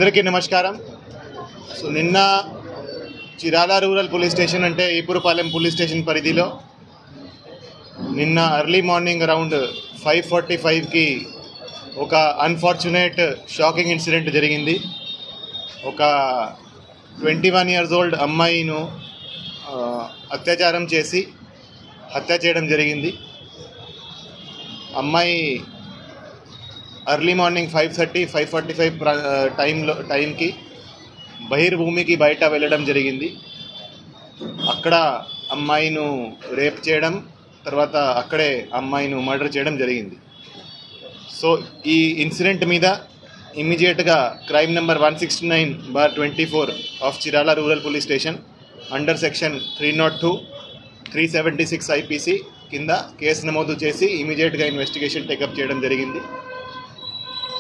అందరికీ నమస్కారం. సో నిన్న చిరాల రూరల్ పోలీస్ స్టేషన్ అంటే ఈపురపాలెం పోలీస్ స్టేషన్ పరిధిలో నిన్న ఎర్లీ మార్నింగ్ అరౌండ్ 5:45కి ఒక అన్ఫార్చునేట్ షాకింగ్ ఇన్సిడెంట్ జరిగింది. ఒక 21 years old అమ్మాయిను అత్యాచారం చేసి హత్య చేయడం జరిగింది. అమ్మాయి ఎర్లీ మార్నింగ్ 5:30-5:45 టైంకి బహిర్భూమికి బయట వెళ్ళడం జరిగింది. అక్కడ అమ్మాయిను రేప్ చేయడం, తర్వాత అక్కడే అమ్మాయిను మర్డర్ చేయడం జరిగింది. సో ఈ ఇన్సిడెంట్ మీద ఇమ్మీడియట్గా crime number 169/24 of Chirala rural police station under section 302, 376 IPC కింద కేసు నమోదు చేసి ఇమీడియట్గా ఇన్వెస్టిగేషన్ టేకప్ చేయడం జరిగింది.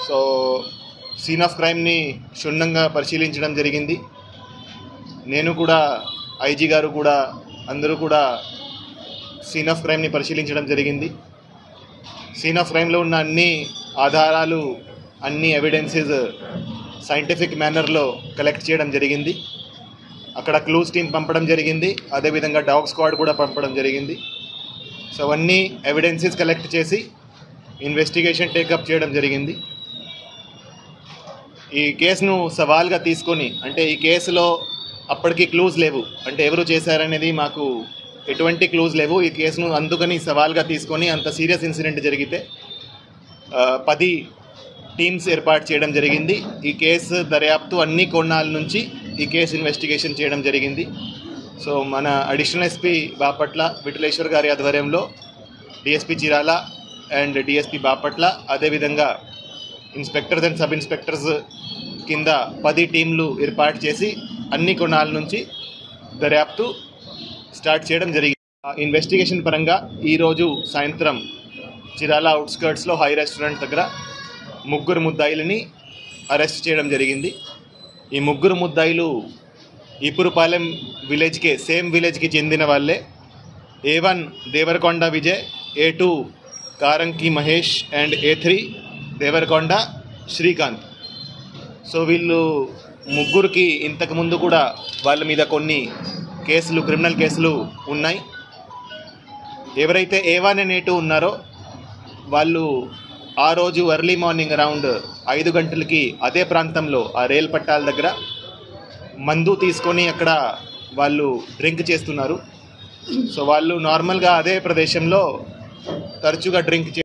సో సీన్ ఆఫ్ క్రైమ్ని క్షుణ్ణంగా పరిశీలించడం జరిగింది. నేను కూడా, ఐజీ గారు కూడా, అందరూ కూడా సీన్ ఆఫ్ క్రైమ్ని పరిశీలించడం జరిగింది. సీన్ ఆఫ్ క్రైమ్లో ఉన్న అన్ని ఆధారాలు, అన్ని ఎవిడెన్సెస్ సైంటిఫిక్ మేనర్లో కలెక్ట్ చేయడం జరిగింది. అక్కడ క్లూస్ టీమ్ పంపడం జరిగింది, అదేవిధంగా డాగ్ స్క్వాడ్ కూడా పంపడం జరిగింది. సో అవన్నీ ఎవిడెన్సెస్ కలెక్ట్ చేసి ఇన్వెస్టిగేషన్ టేకప్ చేయడం జరిగింది. ఈ కేసును సవాల్గా తీసుకొని, అంటే ఈ కేసులో అప్పటికి క్లూజ్ లేవు, అంటే ఎవరు చేశారనేది మాకు ఎటువంటి క్లూజ్ లేవు. ఈ కేసును అందుకని సవాల్గా తీసుకొని, అంత సీరియస్ ఇన్సిడెంట్ జరిగితే 10 టీమ్స్ ఏర్పాటు చేయడం జరిగింది. ఈ కేసు దర్యాప్తు అన్ని కోణాల నుంచి ఈ కేసు ఇన్వెస్టిగేషన్ చేయడం జరిగింది. సో మన అడిషనల్ ఎస్పీ బాపట్ల విఠలేశ్వర్ గారి ఆధ్వర్యంలో DSP Chirala and DSP Bapatla, అదేవిధంగా ఇన్స్పెక్టర్స్ అండ్ సబ్ ఇన్స్పెక్టర్స్ కింద 10 టీంలు ఏర్పాటు చేసి అన్ని కోణాల నుంచి దర్యాప్తు స్టార్ట్ చేయడం జరిగింది. ఇన్వెస్టిగేషన్ పరంగా ఈరోజు సాయంత్రం చిరాల అవుట్స్కర్ట్స్లో హై రెస్టారెంట్ దగ్గర 3 ముద్దాయిలని అరెస్ట్ చేయడం జరిగింది. ఈ 3 ముద్దాయిలు ఈపురపాలెం విలేజ్కే, సేమ్ విలేజ్కి చెందిన వాళ్ళే. A1 Devarakonda Vijay, A2 Karanki Mahesh and A3 Devarakonda Srikanth. So వీళ్ళు ముగ్గురికి ఇంతకుముందు కూడా వాళ్ళ మీద కొన్ని కేసులు, క్రిమినల్ కేసులు ఉన్నాయి. ఎవరైతే A1 and A2 ఉన్నారో వాళ్ళు ఆ రోజు ఎర్లీ మార్నింగ్ అరౌండ్ 5 గంటలకి అదే ప్రాంతంలో, ఆ రైలు పట్టాల దగ్గర మందు తీసుకొని అక్కడ వాళ్ళు డ్రింక్ చేస్తున్నారు. సో వాళ్ళు నార్మల్గా అదే ప్రదేశంలో తరచుగా డ్రింక్